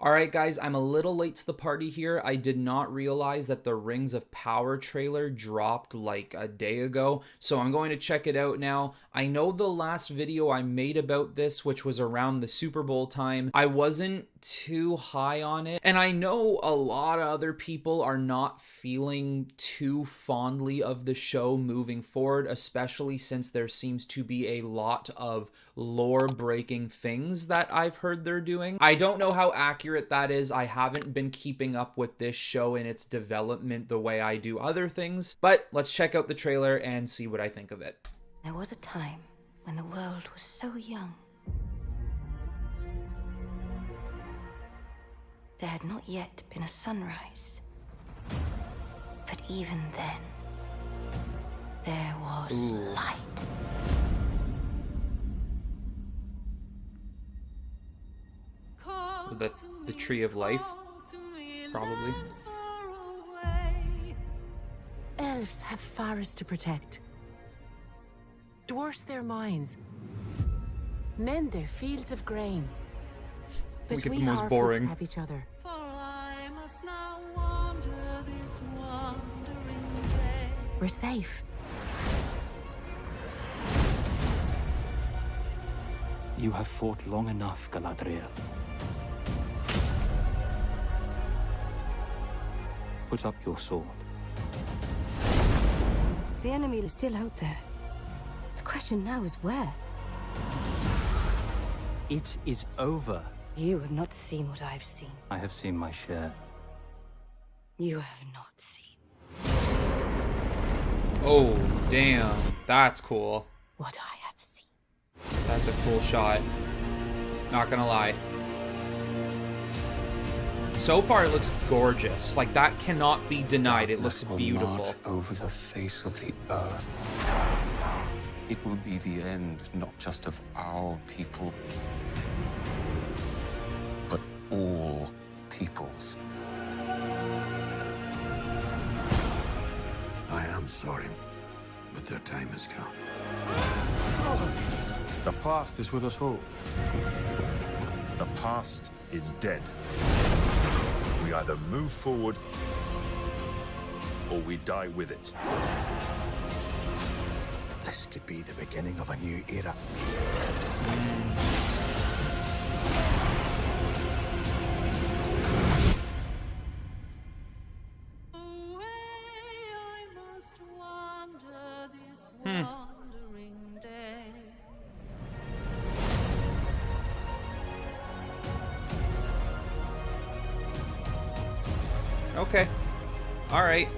Alright guys, I'm a little late to the party here. I did not realize that the Rings of Power trailer dropped like a day ago, so I'm going to check it out now. I know the last video I made about this, which was around the Super Bowl time, I wasn't too high on it, and I know a lot of other people are not feeling too fondly of the show moving forward, especially since there seems to be a lot of lore-breaking things that I've heard they're doing. I don't know how accurate that is. I haven't been keeping up with this show and its development the way I do other things, but let's check out the trailer and see what I think of it. There was a time when the world was so young. There had not yet been a sunrise. But even then, there was light. The Tree of Life, probably. Elves have forests to protect. Dwarfs their mines. Men their fields of grain. But Look at we the most Harfoots boring. have each other. For I must now wander this wandering day. We're safe. You have fought long enough, Galadriel. Put up your sword. The enemy is still out there. The question now is where? It is over. You have not seen what I've seen. I have seen my share. You have not seen Oh, damn. That's cool. what I have seen. That's a cool shot. Not gonna lie. So far, it looks gorgeous. Like, that cannot be denied. It looks Darkness will beautiful. march over the face of the earth. It will be the end, not just of our people, but all peoples. I am sorry, but their time has come. The past is with us all. The past is dead. We either move forward or we die with it. This could be the beginning of a new era. Away I must wander this wandering day. Okay. All right.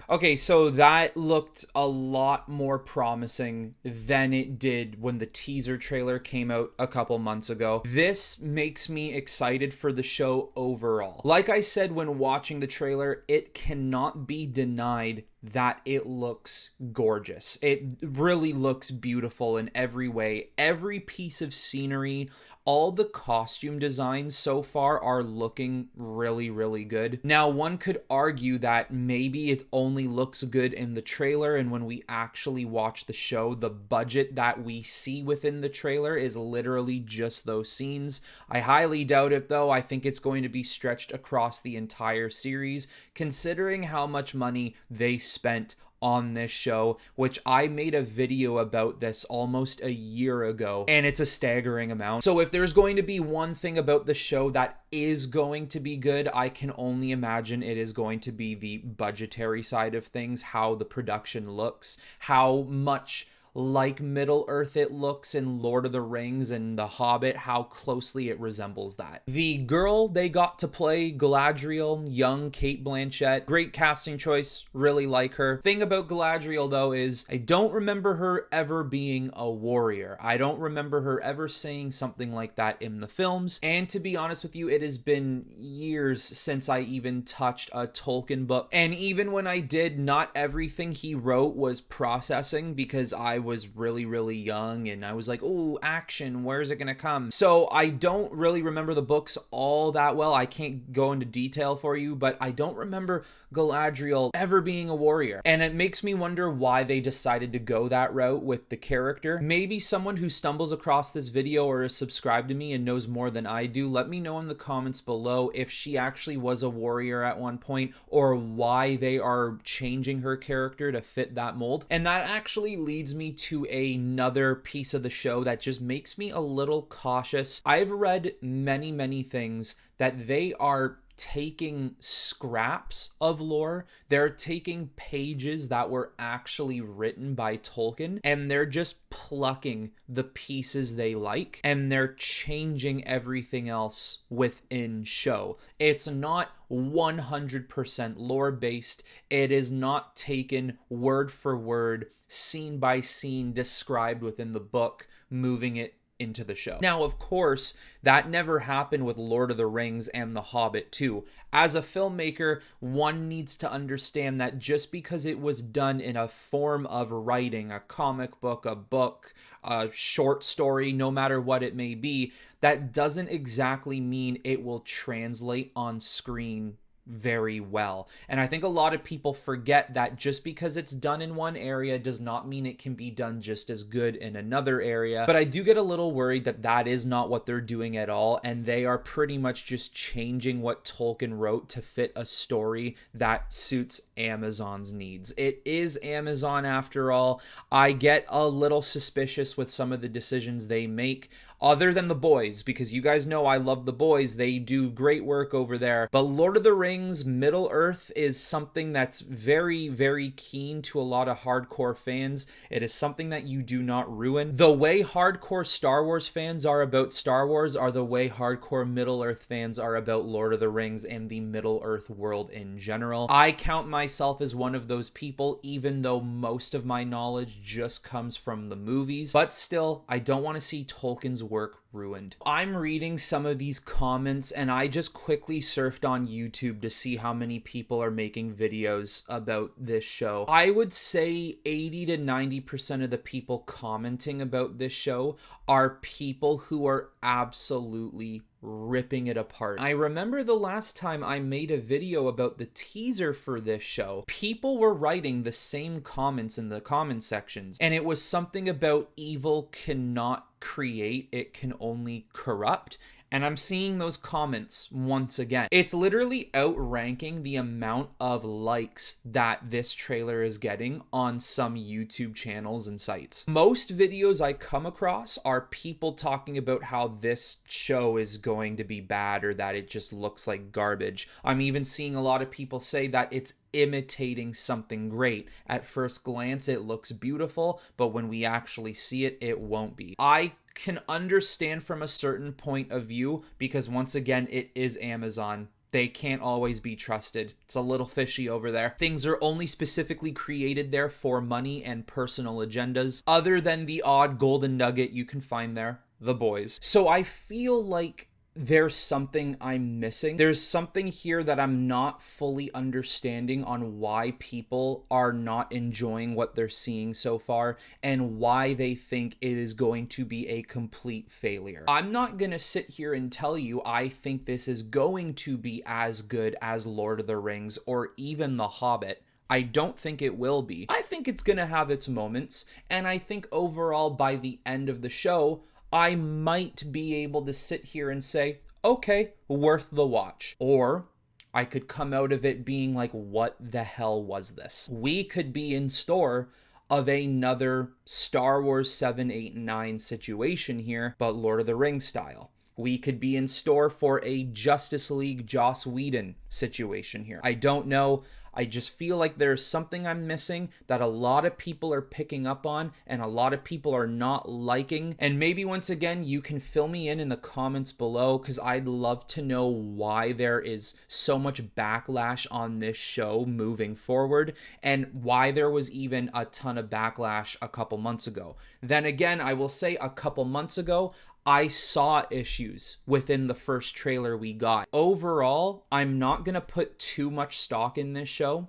Okay, so that looked a lot more promising than it did when the teaser trailer came out a couple months ago. This makes me excited for the show overall. Like I said when watching the trailer, it cannot be denied that it looks gorgeous. It really looks beautiful in every way. Every piece of scenery, all the costume designs so far are looking really, really good. Now, one could argue that maybe it only looks good in the trailer, and when we actually watch the show, the budget that we see within the trailer is literally just those scenes. I highly doubt it, though. I think it's going to be stretched across the entire series, considering how much money they spent on this show, which I made a video about this almost a year ago, and it's a staggering amount. So if there's going to be one thing about the show that is going to be good, I can only imagine it is going to be the budgetary side of things, how the production looks, how much like Middle-earth it looks in Lord of the Rings and The Hobbit, how closely it resembles that. The girl they got to play, Galadriel, young Cate Blanchett, great casting choice, really like her. Thing about Galadriel, though, is I don't remember her ever being a warrior. I don't remember her ever saying something like that in the films, and to be honest with you, it has been years since I even touched a Tolkien book, and even when I did, not everything he wrote was processing, because I was really, really young and I was like, oh, action, where's it gonna come? So I don't really remember the books all that well. I can't go into detail for you, but I don't remember Galadriel ever being a warrior. And it makes me wonder why they decided to go that route with the character. Maybe someone who stumbles across this video or is subscribed to me and knows more than I do, let me know in the comments below if she actually was a warrior at one point or why they are changing her character to fit that mold. And that actually leads me to another piece of the show that just makes me a little cautious. I've read many things that they are taking scraps of lore. They're taking pages that were actually written by Tolkien and they're just plucking the pieces they like and they're changing everything else within show. It's not 100% lore based. It is not taken word for word, scene by scene described within the book, moving it into the show. Now, of course, that never happened with Lord of the Rings and The Hobbit too. As a filmmaker, one needs to understand that just because it was done in a form of writing, a comic book, a book, a short story, no matter what it may be, that doesn't exactly mean it will translate on screen very well. And I think a lot of people forget that just because it's done in one area does not mean it can be done just as good in another area. But I do get a little worried that that is not what they're doing at all, and they are pretty much just changing what Tolkien wrote to fit a story that suits Amazon's needs. It is Amazon after all. I get a little suspicious with some of the decisions they make, other than The Boys, because you guys know I love The Boys. They do great work over there. But Lord of the Rings Middle Earth is something that's very keen to a lot of hardcore fans. It is something that you do not ruin. The way hardcore Star Wars fans are about Star Wars are the way hardcore Middle Earth fans are about Lord of the Rings and the Middle Earth world in general. I count myself as one of those people, even though most of my knowledge just comes from the movies. But still, I don't want to see Tolkien's work ruined. I'm reading some of these comments and I just quickly surfed on YouTube to see how many people are making videos about this show. I would say 80 to 90% of the people commenting about this show are people who are absolutely ripping it apart. I remember the last time I made a video about the teaser for this show, people were writing the same comments in the comment sections, and it was something about evil cannot create, it can only corrupt. And I'm seeing those comments once again. It's literally outranking the amount of likes that this trailer is getting on some YouTube channels and sites. Most videos I come across are people talking about how this show is going to be bad or that it just looks like garbage. I'm even seeing a lot of people say that it's imitating something great. At first glance, it looks beautiful, but when we actually see it, it won't be. I can understand from a certain point of view because once again, it is Amazon. They can't always be trusted. It's a little fishy over there. Things are only specifically created there for money and personal agendas, other than the odd golden nugget you can find there, The Boys. So I feel like there's something I'm missing. There's something here that I'm not fully understanding on why people are not enjoying what they're seeing so far and why they think it is going to be a complete failure. I'm not gonna sit here and tell you I think this is going to be as good as Lord of the Rings or even The Hobbit. I don't think it will be. I think it's gonna have its moments, and I think overall by the end of the show, I might be able to sit here and say, okay, worth the watch. Or I could come out of it being like, what the hell was this? We could be in store of another Star Wars 7, 8, and 9 situation here, but Lord of the Rings style. We could be in store for a Justice League Joss Whedon situation here. I don't know. I just feel like there's something I'm missing that a lot of people are picking up on and a lot of people are not liking. And maybe once again, you can fill me in the comments below because I'd love to know why there is so much backlash on this show moving forward and why there was even a ton of backlash a couple months ago. Then again, I will say a couple months ago, I saw issues within the first trailer we got. Overall, I'm not going to put too much stock in this show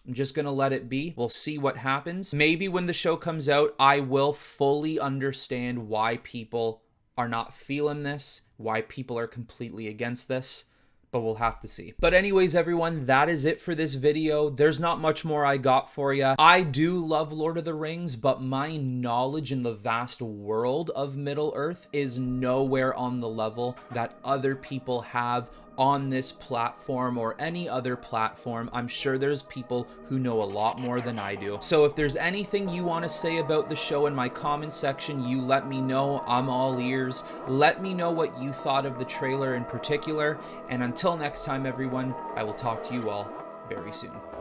I'm just gonna let it be. We'll see what happens. Maybe when the show comes out, I will fully understand why people are not feeling this, why people are completely against this, but we'll have to see. But anyways, everyone, that is it for this video. There's not much more I got for you. I do love Lord of the Rings, but my knowledge in the vast world of Middle-earth is nowhere on the level that other people have on this platform or any other platform. I'm sure there's people who know a lot more than I do. So if there's anything you want to say about the show in my comment section, you let me know. I'm all ears. Let me know what you thought of the trailer in particular. And until next time, everyone, I will talk to you all very soon.